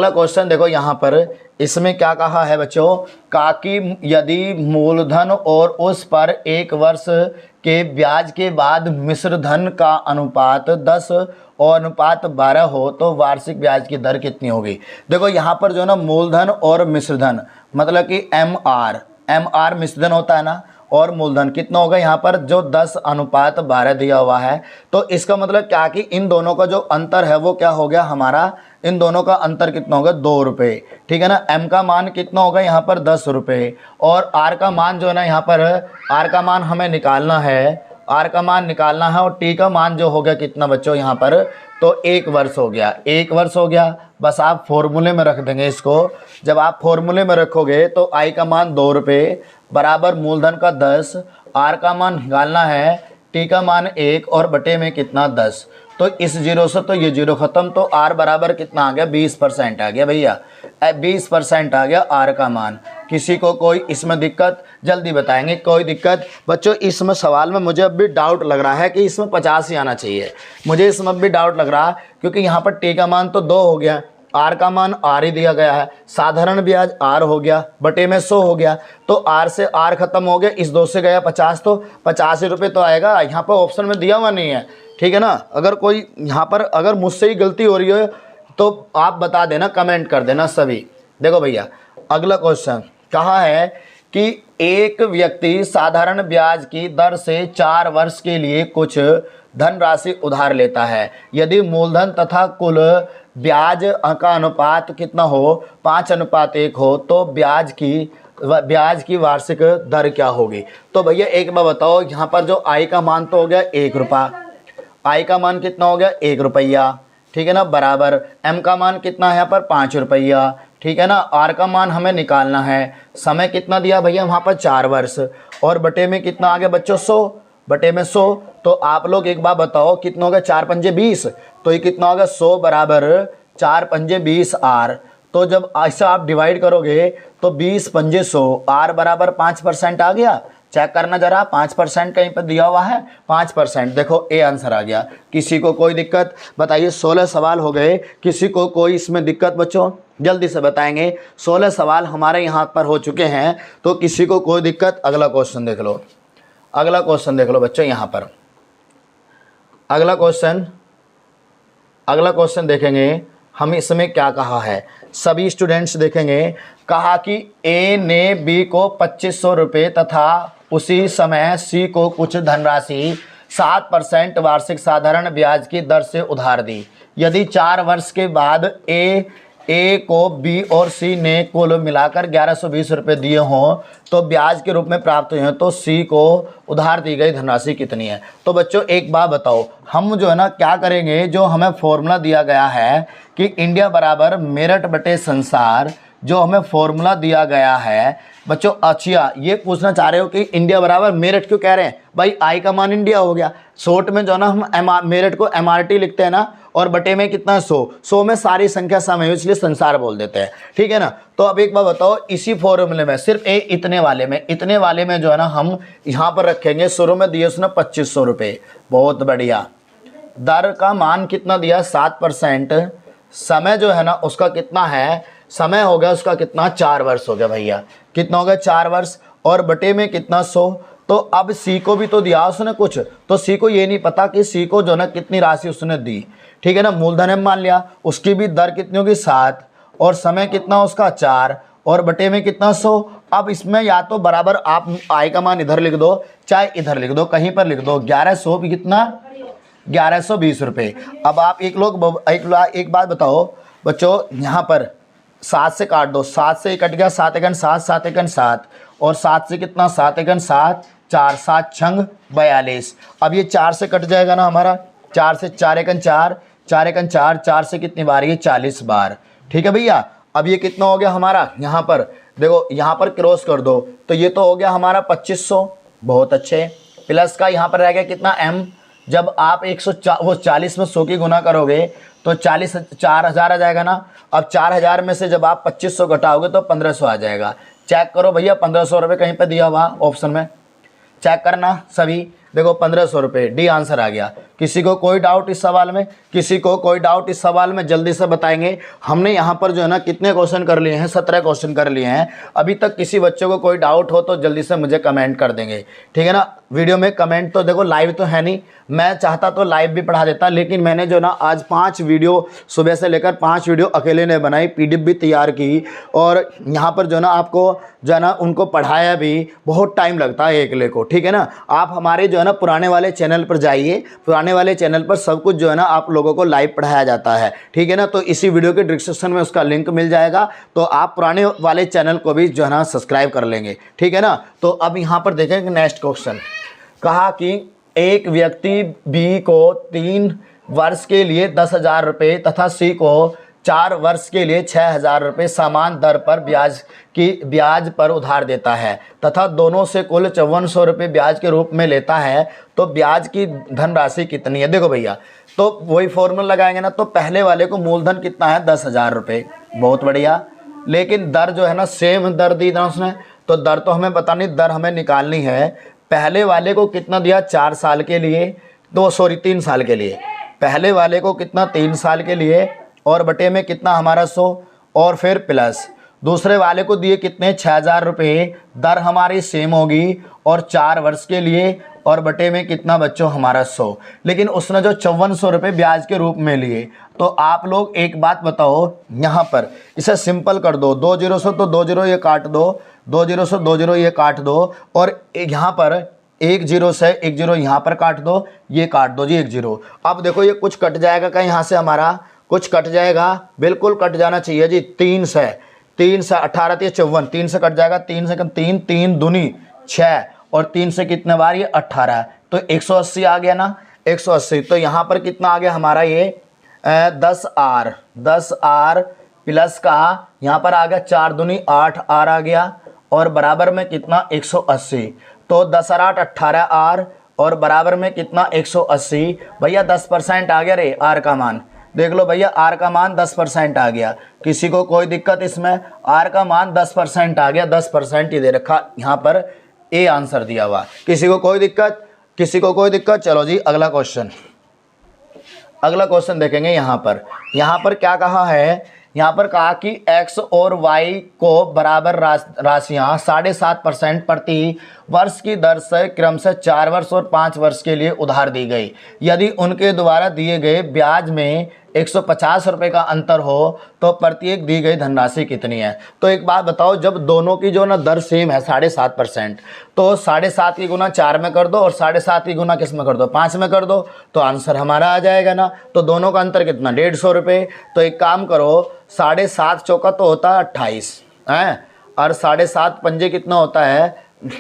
क्वेश्चन देखो यहाँ पर, इसमें क्या कहा है बच्चों, कि यदि मूलधन और उस पर एक वर्ष के ब्याज के बाद मिश्र धन का अनुपात 10 और अनुपात 12 हो तो वार्षिक ब्याज की दर कितनी होगी। देखो यहाँ पर जो है ना मूलधन और मिश्र धन, मतलब कि MR मिश्र धन होता है ना, और मूलधन कितना होगा यहाँ पर जो 10:12 दिया हुआ है। तो इसका मतलब क्या कि इन दोनों का जो अंतर है वो क्या हो गया हमारा, इन दोनों का अंतर कितना होगा 2 रुपये, ठीक है ना। M का मान कितना होगा यहाँ पर 10 रुपये, और R का मान जो है ना यहाँ पर R का मान हमें निकालना है, R का मान निकालना है, और T का मान जो हो गया कितना बच्चों यहाँ पर, तो 1 वर्ष हो गया, 1 वर्ष हो गया। बस आप फॉर्मूले में रख देंगे इसको। जब आप फॉर्मूले में रखोगे तो I का मान 2 रुपये बराबर मूलधन का 10, R का मान निकालना है, T का मान 1 और बटे में कितना 10। तो इस जीरो से तो ये जीरो खत्म, तो R बराबर कितना आ गया 20% आ गया भैया, 20% आ गया R का मान। किसी को कोई इसमें दिक्कत, जल्दी बताएंगे कोई दिक्कत बच्चों। इसमें सवाल में मुझे अब भी डाउट लग रहा है कि इसमें 50 ही आना चाहिए, मुझे इसमें अब भी डाउट लग रहा है, क्योंकि यहाँ पर T का मान तो 2 हो गया, R का मान R ही दिया गया है, साधारण ब्याज R हो गया, बटे में 100 हो गया, तो R से R खत्म हो गया, इस 2 से गया 50, तो 85 रुपये तो आएगा। यहाँ पर ऑप्शन में दिया हुआ नहीं है, ठीक है ना। अगर कोई यहाँ पर अगर मुझसे ही गलती हो रही है तो आप बता देना, कमेंट कर देना सभी। देखो भैया अगला क्वेश्चन कहा है कि एक व्यक्ति साधारण ब्याज की दर से 4 वर्ष के लिए कुछ धनराशि उधार लेता है। यदि मूलधन तथा कुल ब्याज का अनुपात कितना हो, 5:1 हो, तो ब्याज की वार्षिक दर क्या होगी। तो भैया एक बार बताओ, यहाँ पर जो I का मान तो हो गया 1 रुपया, I का मान कितना हो गया 1 रुपया, ठीक है ना, बराबर M का मान कितना है यहाँ पर 5 रुपया, ठीक है ना। R का मान हमें निकालना है, समय कितना दिया भैया वहाँ पर 4 वर्ष, और बटे में कितना आ गया बच्चों 100, बटे में 100। तो आप लोग एक बार बताओ कितना होगा, 4 पंजे 20, तो ये कितना होगा 100 बराबर 4 पंजे 20 R। तो जब ऐसा आप डिवाइड करोगे तो 20 पंजे 100, R बराबर 5% आ गया। चेक करना जरा, 5% कहीं पर दिया हुआ है, 5%। देखो ए आंसर आ गया। किसी को कोई दिक्कत बताइए, 16 सवाल हो गए। किसी को कोई इसमें दिक्कत बच्चों जल्दी से बताएंगे। 16 सवाल हमारे यहाँ पर हो चुके हैं, तो किसी को कोई दिक्कत। अगला क्वेश्चन देख लो, अगला क्वेश्चन देख लो बच्चों। यहाँ पर अगला क्वेश्चन देखेंगे हम, इसमें क्या कहा है सभी स्टूडेंट्स देखेंगे। कहा कि ए ने बी को 2500 रुपये तथा उसी समय सी को कुछ धनराशि 7% वार्षिक साधारण ब्याज की दर से उधार दी। यदि 4 वर्ष के बाद ए को बी और सी ने कुल मिलाकर 1120 रुपये दिए हों तो ब्याज के रूप में प्राप्त हुए हैं, तो सी को उधार दी गई धनराशि कितनी है। तो बच्चों एक बात बताओ, हम जो है ना क्या करेंगे, जो हमें फॉर्मूला दिया गया है कि इंडिया बराबर मेरठ बटे संसार, जो हमें फॉर्मूला दिया गया है बच्चों। अच्छा ये पूछना चाह रहे हो कि इंडिया बराबर मेरिट क्यों कह रहे हैं भाई, आई का मान इंडिया हो गया। शॉर्ट में जो है ना हम मेरिट को MRT लिखते हैं ना, और बटे में कितना 100 में सारी संख्या सम है इसलिए संसार बोल देते हैं, ठीक है ना। तो अब एक बात बताओ, इसी फॉर्मूले में सिर्फ इतने वाले में जो है ना हम यहाँ पर रखेंगे, शुरू में दिए उसने 2500 रुपये, बहुत बढ़िया। दर का मान कितना दिया 7%, समय जो है ना उसका कितना है, समय हो गया उसका कितना 4 वर्ष हो गया भैया, कितना हो गया 4 वर्ष, और बटे में कितना 100। तो अब सी को भी तो दिया उसने कुछ, तो सी को ये नहीं पता कि सी को जो ना कितनी राशि उसने दी, ठीक है ना। मूलधन है मान लिया, उसकी भी दर कितनी होगी 7, और समय कितना उसका 4, और बटे में कितना 100। अब इसमें या तो बराबर आप आय का मान इधर लिख दो चाहे इधर लिख दो, कहीं पर लिख दो, 1100 भी कितना 1120 रुपये। अब आप एक बात बताओ बच्चों, यहाँ पर 7 से काट दो, 7 से कट गया 7 एकन 7, 7 एकन 7, और 7 से कितना 7 एकन 7, 4 7 छंग 42। अब ये 4 से कट जाएगा ना हमारा, 4 से 4 एकन 4, 4 एकन 4, 4 से कितनी बार, ये 40 बार, ठीक है भैया। अब ये कितना हो गया हमारा, यहाँ पर देखो, यहाँ पर क्रॉस कर दो तो ये तो हो गया हमारा 2500, बहुत अच्छे। प्लस का यहाँ पर रह गया कितना m, जब आप 40 में 100 की गुना करोगे तो 4000 आ जाएगा ना। अब 4000 में से जब आप 2500 घटाओगे तो 1500 आ जाएगा। चेक करो भैया, 1500 रुपये कहीं पे दिया हुआ ऑप्शन में, चेक करना सभी, देखो 1500 रुपये, डी आंसर आ गया। किसी को कोई डाउट इस सवाल में, किसी को कोई डाउट इस सवाल में, जल्दी से बताएंगे। हमने यहाँ पर जो है ना कितने क्वेश्चन कर लिए हैं, 17 क्वेश्चन कर लिए हैं। अभी तक किसी बच्चे को कोई डाउट हो तो जल्दी से मुझे कमेंट कर देंगे, ठीक है ना। वीडियो में कमेंट तो देखो, लाइव तो है नहीं, मैं चाहता तो लाइव भी पढ़ा देता, लेकिन मैंने जो ना आज 5 वीडियो सुबह से लेकर 5 वीडियो अकेले ने बनाई, PDF भी तैयार की, और यहाँ पर जो ना आपको जो है ना उनको पढ़ाया भी, बहुत टाइम लगता है अकेले को, ठीक है ना। आप हमारे जो है ना पुराने वाले चैनल पर जाइए, पुराने वाले चैनल पर सब कुछ जो है ना आप लोगों को लाइव पढ़ाया जाता है, ठीक है ना। तो इसी वीडियो के डिस्क्रिप्शन में उसका लिंक मिल जाएगा, तो आप पुराने वाले चैनल को भी जो है ना सब्सक्राइब कर लेंगे, ठीक है ना। तो अब यहाँ पर देखेंगे नेक्स्ट क्वेश्चन, कहा कि एक व्यक्ति बी को 3 वर्ष के लिए 10,000 रुपये तथा सी को 4 वर्ष के लिए 6,000 रुपये समान दर पर ब्याज पर उधार देता है तथा दोनों से कुल 5400 रुपये ब्याज के रूप में लेता है, तो ब्याज की धनराशि कितनी है। देखो भैया, तो वही फॉर्मूला लगाएंगे ना, तो पहले वाले को मूलधन कितना है 10,000 रुपये, बहुत बढ़िया, लेकिन दर जो है ना सेम दर दी ना उसने, तो दर तो हमें पता नहीं, दर हमें निकालनी है। पहले वाले को कितना दिया 4 साल के लिए, 3 साल के लिए, पहले वाले को कितना 3 साल के लिए, और बटे में कितना हमारा 100, और फिर प्लस दूसरे वाले को दिए कितने 6,000 रुपये, दर हमारी सेम होगी, और 4 वर्ष के लिए, और बटे में कितना बच्चों हमारा 100, लेकिन उसने जो 5400 रुपये ब्याज के रूप में लिए। तो आप लोग एक बात बताओ, यहाँ पर इसे सिंपल कर दो, 2 0 से तो 2 0 ये काट दो, 2 0 से 2 0 ये काट दो, और यहाँ पर 1 0 से 1 0 यहाँ पर काट दो, ये काट दो जी 1 0। अब देखो ये कुछ कट जाएगा क्या, यहाँ से हमारा कुछ कट जाएगा, बिल्कुल कट जाना चाहिए जी। 3 से 18 3 54, 3 से कट जाएगा, 3 से 3 3 दूनी 6, और 3 से कितने बार ये 18, तो 180 आ गया ना, 180। तो यहाँ पर कितना आ गया हमारा ये 10 R प्लस का यहाँ पर आ गया 4 दूनी 8 R आ गया, और बराबर में कितना 180, तो 10 और 8 18 R, और बराबर में कितना 180। भैया 10% आ गया रे R का मान, देख लो भैया R का मान 10% आ गया। किसी को कोई दिक्कत इसमें, R का मान 10% आ गया, 10% ही दे रखा यहाँ पर, ए आंसर दिया हुआ। किसी को कोई दिक्कत, किसी को कोई दिक्कत। चलो जी अगला क्वेश्चन देखेंगे। यहाँ पर क्या कहा है, यहाँ पर कहा कि x और y को बराबर राशियाँ 7.5% प्रति वर्ष की दर से क्रम से 4 वर्ष और 5 वर्ष के लिए उधार दी गई। यदि उनके द्वारा दिए गए ब्याज में 150 रुपये का अंतर हो तो प्रत्येक दी गई धनराशि कितनी है। तो एक बात बताओ, जब दोनों की जो ना दर सेम है 7.5%, तो 7.5 की गुना 4 में कर दो, और 7.5 की गुना किस में कर दो 5 में कर दो, तो आंसर हमारा आ जाएगा ना। तो दोनों का अंतर कितना 150 रुपये। तो एक काम करो, 7.5 चौका तो होता है 28 है, और 7.5 पंजे कितना होता है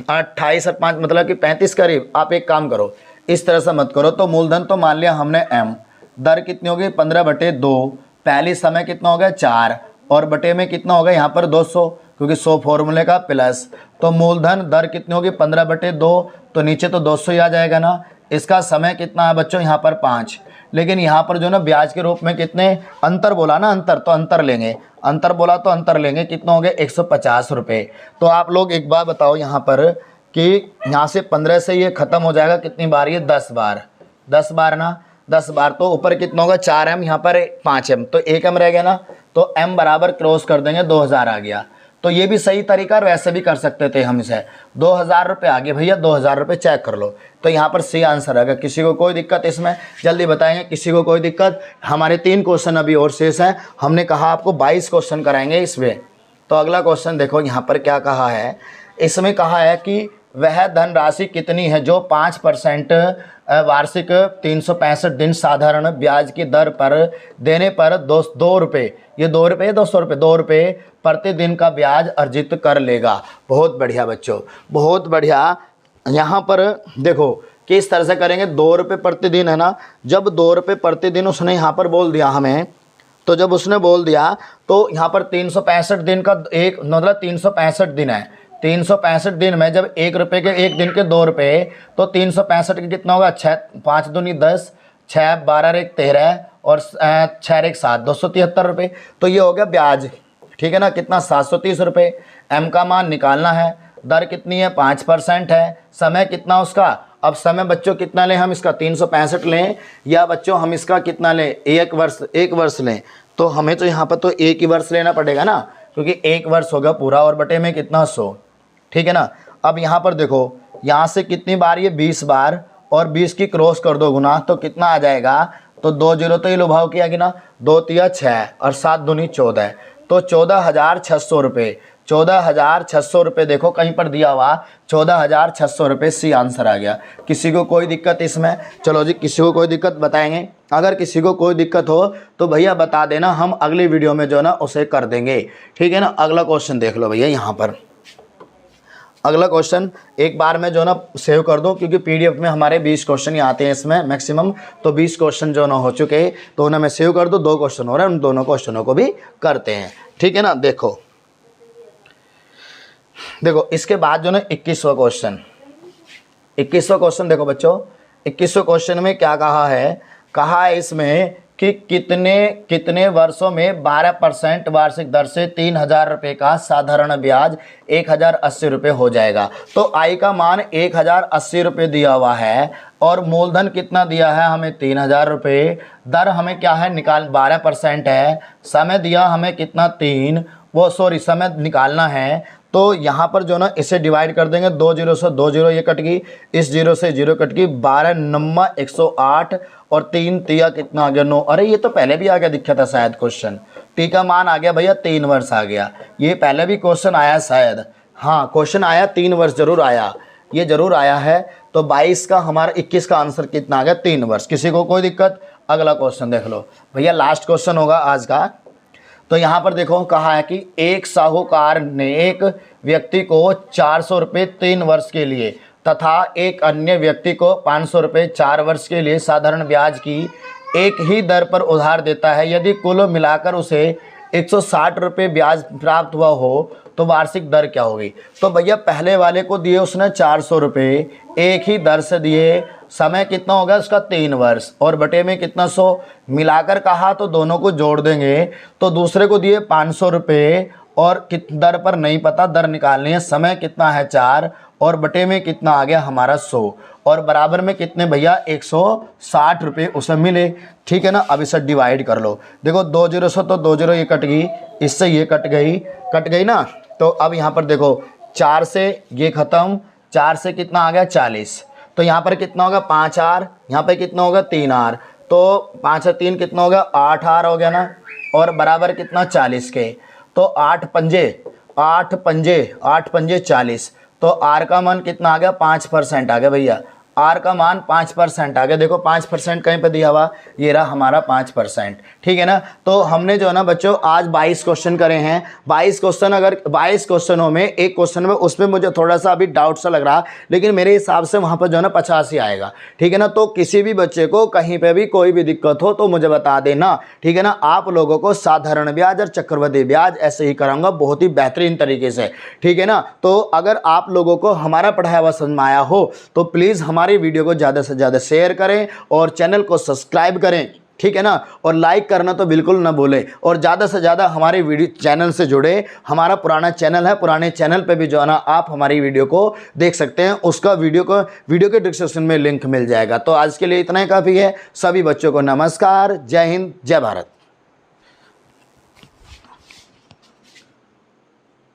28 और 5 मतलब कि 35 करीब। आप एक काम करो, इस तरह से मत करो। तो मूलधन तो मान लिया हमने m, दर कितनी होगी 15/2, पहली समय कितना हो गया 4, और बटे में कितना होगा यहाँ पर 200, क्योंकि 100 फॉर्मूले का प्लस। तो मूलधन दर कितनी होगी 15/2, तो नीचे तो 200 ही आ जाएगा ना। इसका समय कितना है बच्चों यहाँ पर 5, लेकिन यहाँ पर जो ना ब्याज के रूप में कितने अंतर बोला ना, अंतर, तो अंतर लेंगे, अंतर बोला तो अंतर लेंगे, कितना हो गया 150 रुपये। तो आप लोग एक बार बताओ यहाँ पर कि यहाँ से 15 से ये ख़त्म हो जाएगा, कितनी बार ये 10 बार, 10 बार ना, 10 बार, तो ऊपर कितना होगा 4m, यहाँ पर 5m, तो 1m रह गया ना, तो m बराबर क्रॉस कर देंगे 2000 आ गया। तो ये भी सही तरीका, और वैसे भी कर सकते थे हम इसे। 2000 रुपये आ गए भैया, 2000 रुपये चेक कर लो। तो यहाँ पर सी आंसर आएगा। किसी को कोई दिक्कत इसमें जल्दी बताएंगे, किसी को कोई दिक्कत? हमारे 3 क्वेश्चन अभी और शेष हैं, हमने कहा आपको 22 क्वेश्चन कराएंगे इसमें। तो अगला क्वेश्चन देखो यहाँ पर क्या कहा है, इसमें कहा है कि वह धनराशि कितनी है जो 5% वार्षिक 365 दिन साधारण ब्याज की दर पर देने पर 2 रुपये, ये 2 रुपये 200 रुपये, 2 रुपये प्रतिदिन का ब्याज अर्जित कर लेगा। बहुत बढ़िया बच्चों, बहुत बढ़िया। यहाँ पर देखो किस तरह से करेंगे, 2 रुपये प्रतिदिन है ना। जब 2 रुपये प्रतिदिन उसने यहाँ पर बोल दिया हमें, तो जब उसने बोल दिया तो यहाँ पर 365 दिन का एक मतलब 365 दिन है, 365 दिन में जब 1 रुपये के 1 दिन के 2 रुपये, तो 365 के कितना होगा 6, 5 दूनी 10, 6 12 1 13 और 6 1 7, 273 रुपये। तो ये हो गया ब्याज, ठीक है ना, कितना 730 रुपये। m का मान निकालना है, दर कितनी है 5% है, समय कितना उसका, अब समय बच्चों कितना लें हम इसका 365 लें, या बच्चों हम इसका कितना लें 1 वर्ष लें। तो हमें तो यहाँ पर तो 1 ही वर्ष लेना पड़ेगा ना, क्योंकि 1 वर्ष होगा पूरा, और बटे में कितना 100, ठीक है ना। अब यहाँ पर देखो, यहाँ से कितनी बार, ये 20 बार, और 20 की क्रॉस कर दो गुना, तो कितना आ जाएगा, तो 2 जीरो तो ये लुभाव किया कि ना, 2 तिया 6 और 7 दूनी 14, तो 14,600 रुपये, 14,600 रुपये देखो कहीं पर दिया हुआ 14,600 रुपये, सी आंसर आ गया। किसी को कोई दिक्कत इसमें? चलो जी, किसी को कोई दिक्कत बताएंगे। अगर किसी को कोई दिक्कत हो तो भैया बता देना, हम अगली वीडियो में जो ना उसे कर देंगे, ठीक है ना। अगला क्वेश्चन देख लो भैया, यहाँ पर अगला क्वेश्चन एक बार में जो ना सेव कर दो, क्योंकि पीडीएफ में हमारे 20 क्वेश्चन ही आते हैं इसमें मैक्सिमम, तो 20 क्वेश्चन जो ना हो चुके हैं, तो उन्हें मैं सेव कर दो। 2 क्वेश्चन हो रहे हैं, उन दोनों क्वेश्चनों को भी करते हैं, ठीक है ना। देखो इसके बाद जो ना 21वां क्वेश्चन, 21वां क्वेश्चन देखो बच्चों, 21वें क्वेश्चन में क्या कहा है इसमें कि कितने वर्षों में 12% वार्षिक दर से 3,000 रुपये का साधारण ब्याज 1,080 रुपये हो जाएगा। तो आई का मान 1,080 रुपये दिया हुआ है, और मूलधन कितना दिया है हमें 3,000 रुपये, दर हमें क्या है निकाल 12% है, समय दिया हमें कितना 3, समय निकालना है। तो यहाँ पर जो ना इसे डिवाइड कर देंगे, 2 जीरो से 2 जीरो ये कट गई, इस जीरो से जीरो कट गई, 12 नम्मा 108 और 3 तिया कितना आ गया 9। अरे ये तो पहले भी आ गया दिखा था शायद क्वेश्चन, टी का मान आ गया भैया 3 वर्ष आ गया। ये पहले भी क्वेश्चन आया शायद, हाँ क्वेश्चन आया 3 वर्ष जरूर आया, ये जरूर आया है। तो 22 का हमारा 21 का आंसर कितना आ गया 3 वर्ष। किसी को कोई दिक्कत? अगला क्वेश्चन देख लो भैया, लास्ट क्वेश्चन होगा आज का। तो यहाँ पर देखो कहा है कि एक साहूकार ने एक व्यक्ति को 400 रुपये 3 वर्ष के लिए तथा एक अन्य व्यक्ति को 500 रुपये 4 वर्ष के लिए साधारण ब्याज की एक ही दर पर उधार देता है। यदि कुल मिलाकर उसे 160 रुपये ब्याज प्राप्त हुआ हो तो वार्षिक दर क्या होगी? तो भैया पहले वाले को दिए उसने 400 रुपये, एक ही दर से दिए, समय कितना होगा उसका 3 वर्ष, और बटे में कितना 100, मिलाकर कहा तो दोनों को जोड़ देंगे। तो दूसरे को दिए 500 रुपये, और कित दर पर नहीं पता, दर निकालनी है, समय कितना है 4, और बटे में कितना आ गया हमारा 100, और बराबर में कितने भैया 160 रुपये उसे मिले, ठीक है ना। अब इसे डिवाइड कर लो, देखो 2 जीरो से तो 2 जीरो ये कट गई, इससे ये कट गई ना। तो अब यहाँ पर देखो 4 से ये ख़त्म, 4 से कितना आ गया 40, तो यहाँ पर कितना होगा 5 आर, यहाँ पे कितना होगा 3 आर, तो 5 और 3 कितना होगा 8 आर हो गया ना, और बराबर कितना 40 के। तो 8 पंजे 40, तो आर का मान कितना आ गया 5% आ गया भैया, आर का मान 5% आ गया। देखो 5% कहीं पे दिया हुआ, ये रहा हमारा 5%, ठीक है ना। तो हमने जो है ना बच्चों आज 22 क्वेश्चन करे हैं। 22 क्वेश्चन, अगर 22 क्वेश्चनों में एक क्वेश्चन में उसमें मुझे थोड़ा सा अभी डाउट सा लग रहा, लेकिन मेरे हिसाब से वहाँ पर जो है ना 50 ही आएगा, ठीक है ना। तो किसी भी बच्चे को कहीं पे भी कोई भी दिक्कत हो तो मुझे बता देना, ठीक है ना। आप लोगों को साधारण ब्याज और चक्रवृद्धि ब्याज ऐसे ही कराऊंगा बहुत ही बेहतरीन तरीके से, ठीक है ना। तो अगर आप लोगों को हमारा पढ़ाया हुआ समझ में आया हो तो प्लीज़ हमारी वीडियो को ज़्यादा से ज़्यादा शेयर करें और चैनल को सब्सक्राइब करें, ठीक है ना। और लाइक करना तो बिल्कुल ना भूलें, और ज़्यादा से ज़्यादा हमारे वीडियो चैनल से जुड़े। हमारा पुराना चैनल है, पुराने चैनल पे भी जो है ना आप हमारी वीडियो को देख सकते हैं, उसका वीडियो के डिस्क्रिप्शन में लिंक मिल जाएगा। तो आज के लिए इतना ही काफ़ी है। सभी बच्चों को नमस्कार, जय हिंद, जय भारत।